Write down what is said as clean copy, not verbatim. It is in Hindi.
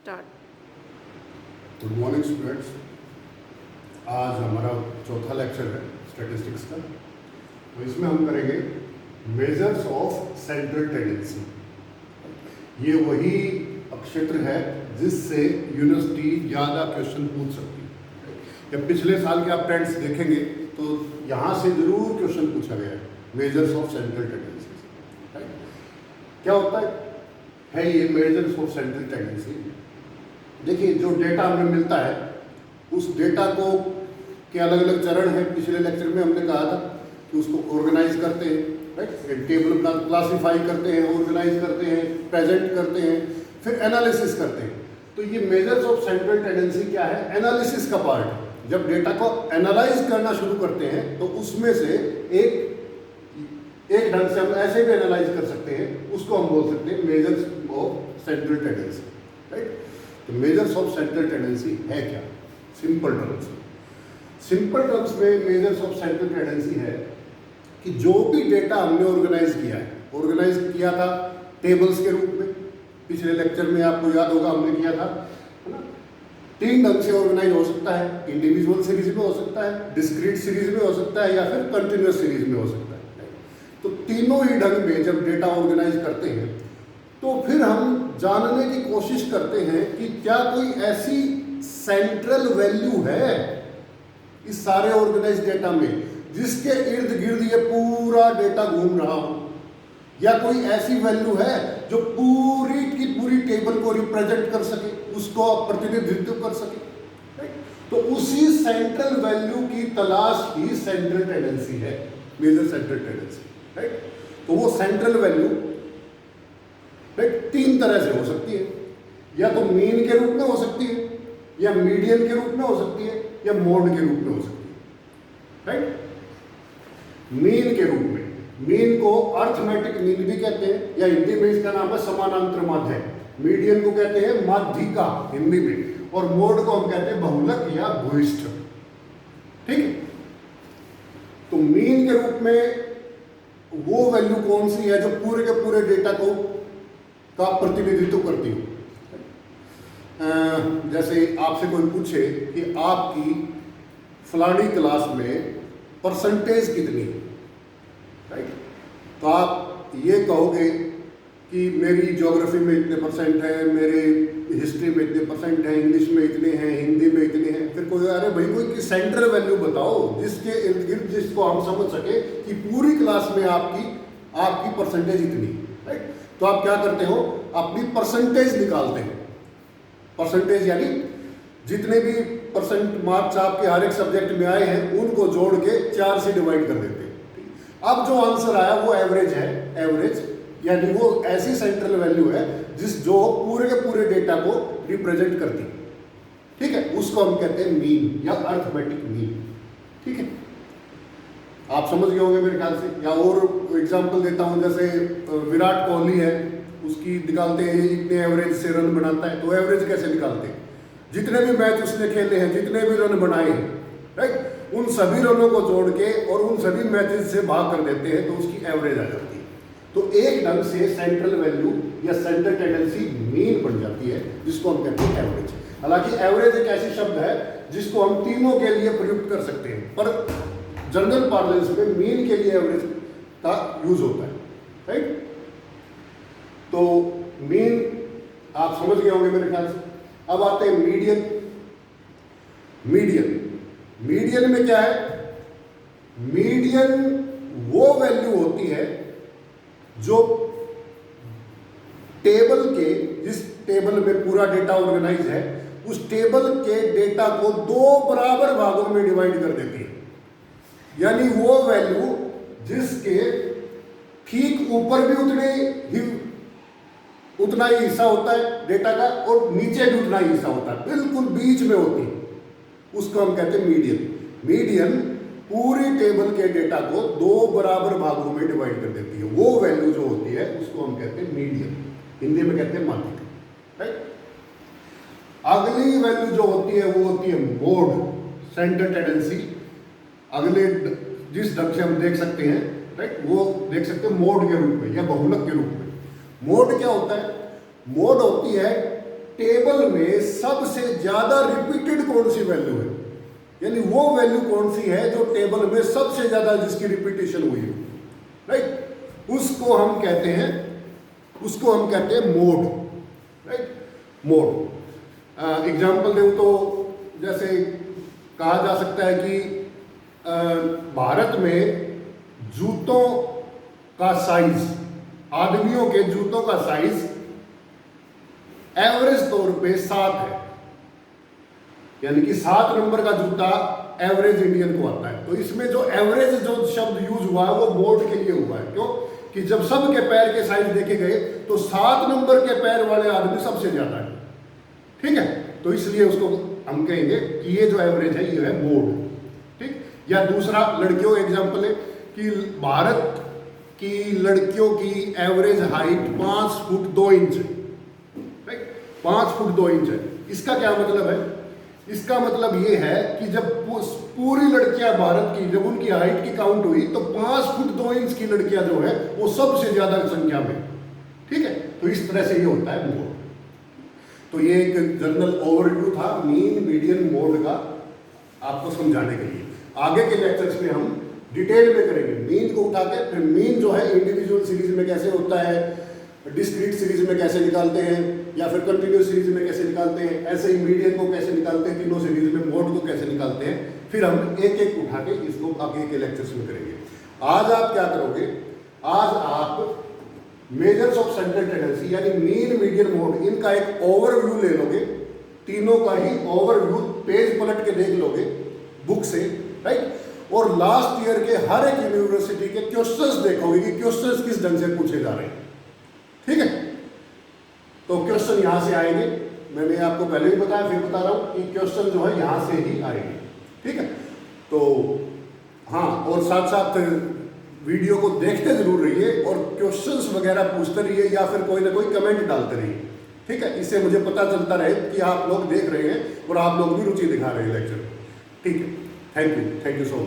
स्टार्ट। Good morning students. आज हमारा चौथा लेक्चर है स्टैटिस्टिक्स का। तो इसमें हम करेंगे मेजर्स ऑफ सेंट्रल टेंडेंसी। ये वही क्षेत्र है जिससे यूनिवर्सिटी ज़्यादा क्वेश्चन पूछ सकती है। जब पिछले साल के आप ट्रेंड्स देखेंगे तो यहाँ से ज़रूर क्वेश्चन पूछा गया है, मेजर्स ऑफ सेंट्रल टेंडेंसी। क्या होता है ये मेजर्स ऑफ सेंट्रल टेंडेंसी? देखिए, जो डेटा हमें मिलता है उस डेटा को के अलग अलग चरण हैं। पिछले लेक्चर में हमने कहा था कि उसको ऑर्गेनाइज करते हैं, राइट, टेबल क्लासीफाई करते हैं, ऑर्गेनाइज करते हैं, प्रेजेंट करते हैं, फिर एनालिसिस करते हैं। तो ये मेजर्स ऑफ सेंट्रल टेंडेंसी क्या है? एनालिसिस का पार्ट है। जब डेटा को एनालाइज करना शुरू करते हैं तो उसमें से एक ढंग से हम ऐसे भी एनालाइज कर सकते हैं, उसको हम बोल सकते हैं measures of central tendency, right. तो मेजर्स ऑफ सेंट्रल टेंडेंसी है क्या? सिंपल टर्म्स में मेजर्स ऑफ सेंट्रल टेंडेंसी है कि जो भी डेटा हमने ऑर्गेनाइज किया था टेबल्स के रूप में। पिछले लेक्चर में आपको याद होगा हमने किया था, है ना। 3 ढंग से ऑर्गेनाइज हो सकता है, इंडिविजुअल सीरीज में हो सकता है, डिस्क्रीट सीरीज में हो सकता है, या फिर कंटिन्यूअस सीरीज में हो सकता है। तो तीनों ही ढंग में जब डेटा ऑर्गेनाइज करते हैं तो फिर हम जानने की कोशिश करते हैं कि क्या कोई ऐसी सेंट्रल वैल्यू है इस सारे ऑर्गेनाइज डेटा में जिसके इर्द गिर्द ये पूरा डेटा घूम रहा हो, या कोई ऐसी वैल्यू है जो पूरी की पूरी टेबल को रिप्रेजेंट कर सके, उसको प्रतिनिधित्व कर सके। तो उसी सेंट्रल वैल्यू की तलाश ही सेंट्रल टेंडेंसी है, मेजर सेंट्रल टेंडेंसी, राइट। तो वो सेंट्रल वैल्यू 3 तरह से हो सकती है। या तो मीन के रूप में हो सकती है, या मीडियन के रूप में हो सकती है, या मोड के रूप में हो सकती है, राइट। मीन के रूप में, मीन को अर्थमेटिक मीन भी कहते हैं, या हिंदी में इसका नाम है समानांतर माध्य। मीडियन को कहते हैं माध्यिका हिंदी में, और मोड को हम कहते हैं बहुलक या भूयिष्ठ, ठीक है। तो मीन के रूप में वो वैल्यू कौन सी है जो पूरे के पूरे डेटा का प्रतिनिधित्व करती हो। जैसे आपसे कोई पूछे कि आपकी फलानी क्लास में परसेंटेज कितनी है, राइट। तो आप ये कहोगे कि मेरी ज्योग्राफी में इतने परसेंट है, मेरे हिस्ट्री में इतने परसेंट है, इंग्लिश में इतने हैं, हिंदी में इतने हैं। फिर कोई, अरे भाई कोई सेंट्रल वैल्यू बताओ जिसके इर्द गिर्द जिसको हम समझ सके कि पूरी क्लास में आपकी परसेंटेज इतनी, राइट। तो आप क्या करते हो? अपनी परसेंटेज निकालते हैं। परसेंटेज यानी जितने भी परसेंट मार्क्स आपके हर एक सब्जेक्ट में आए हैं उनको जोड़ के 4 से डिवाइड कर देते हैं। अब जो आंसर आया वो एवरेज है। एवरेज यानी वो ऐसी सेंट्रल वैल्यू है जो पूरे के पूरे डेटा को रिप्रेजेंट करती है, ठीक है। उसको हम कहते हैं मीन या अर्थमेटिक मीन, ठीक है। आप समझ गए होंगे मेरे ख्याल से। या और एग्जांपल देता हूं, जैसे विराट कोहली है, उसकी निकालते हैं इतने एवरेज से रन बनाता है। तो एवरेज कैसे निकालते हैं? जितने भी मैच उसने खेले हैं, जितने भी रन बनाए हैं, राइट, उन सभी रनों को जोड़ के और उन सभी मैचेस से भाग कर देते हैं तो उसकी एवरेज आ जाती है। तो एक ढंग से सेंट्रल वैल्यू या सेंट्रल टेंडेंसी मीन बन जाती है, जिसको हम कहते हैं एवरेज। हालांकि एवरेज एक ऐसी शब्द है जिसको हम तीनों के लिए प्रयुक्त कर सकते हैं, पर जनरल पार्लेंस में मीन के लिए एवरेज का यूज होता है, राइट। तो मीन आप समझ गए होंगे मेरे ख्याल से। अब आते हैं मीडियन। मीडियन में क्या है? मीडियन वो वैल्यू होती है जो जिस टेबल में पूरा डेटा ऑर्गेनाइज है, उस टेबल के डेटा को 2 बराबर भागों में डिवाइड कर देती है। यानी वो वैल्यू जिसके ठीक ऊपर भी उतना ही हिस्सा होता है डेटा का, और नीचे भी उतना ही हिस्सा होता है, बिल्कुल बीच में होती है, उसको हम कहते हैं मीडियन पूरी टेबल के डेटा को 2 बराबर भागों में डिवाइड कर देती है। वो वैल्यू जो होती है उसको हम कहते हैं मीडियन, हिंदी में कहते हैं माध्यिका, राइट। अगली वैल्यू जो होती है वो होती है मोड, सेंट्रल टेंडेंसी। अगले जिस ढंग से हम देख सकते हैं, राइट, वो देख सकते हैं मोड के रूप में या बहुलक के रूप में। मोड क्या होता है? मोड होती है टेबल में सबसे ज्यादा रिपीटेड कौन सी वैल्यू है, यानी वो वैल्यू कौन सी है जो टेबल में सबसे ज्यादा जिसकी रिपीटेशन हुई है, राइट, उसको हम कहते हैं मोड, राइट, मोड। एग्जाम्पल दूं तो जैसे कहा जा सकता है कि भारत में जूतों का साइज, आदमियों के जूतों का साइज एवरेज तौर पे 7 है, यानी कि 7 नंबर का जूता एवरेज इंडियन को आता है। तो इसमें जो एवरेज जो शब्द यूज हुआ है वो मोड के लिए हुआ है। क्यों? कि जब सबके पैर के साइज देखे गए तो 7 नंबर के पैर वाले आदमी सबसे ज्यादा है, ठीक है, तो इसलिए उसको हम कहेंगे कि ये जो एवरेज है ये है मोड, ठीक। या दूसरा लड़कियों एग्जाम्पल है कि भारत की लड़कियों की एवरेज हाइट 5 फुट 2 इंच है, राइट, 5 फुट 2 इंच है। इसका क्या मतलब है? इसका मतलब ये है कि जब पूरी लड़कियां भारत की जब उनकी हाइट की काउंट हुई तो 5 फुट 2 इंच की लड़कियां जो है वो सबसे ज्यादा संख्या में, ठीक है। तो इस तरह से ये होता है मोड। तो ये एक जनरल ओवरव्यू था मीन मीडियन मोड का आपको समझाने के लिए। आगे के लेक्चर्स में हम डिटेल में करेंगे मीन को उठा के, फिर मीन जो है इंडिविजुअल सीरीज में कैसे होता है, डिस्क्रीट सीरीज में कैसे निकालते हैं, या फिर कंटिन्यूस सीरीज में कैसे निकालते हैं, ऐसे ही मीडियन को कैसे निकालते हैं, तीनों सीरीज में मोड को कैसे निकालते हैं, फिर हम एक एक उठा के इसको आगे के लेक्चर्स में करेंगे। आज आप क्या करोगे? आज आप मेजर्स ऑफ सेंट्रल टेंडेंसी यानी मीन मीडियन मोड इनका एक ओवरव्यू ले लोगे, तीनों का ही ओवरव्यू पेज पलट के देख लोगे बुक से, राइट, और लास्ट ईयर के हर एक यूनिवर्सिटी के क्वेश्चंस देखोगे कि क्वेश्चंस किस ढंग से पूछे जा रहे हैं, ठीक है। तो क्वेश्चन यहां से आएंगे, मैंने आपको पहले भी बताया फिर बता रहा हूं कि क्वेश्चन जो है यहां से ही आएंगे, ठीक है। तो हाँ, और साथ साथ वीडियो को देखते जरूर रहिए और क्वेश्चंस वगैरह पूछते रहिए या फिर कोई ना कोई कमेंट डालते रहिए, ठीक है। इससे मुझे पता चलता रहे कि आप लोग देख रहे हैं और आप लोग भी रुचि दिखा रहे हैं लेक्चर, ठीक है। Thank you so much.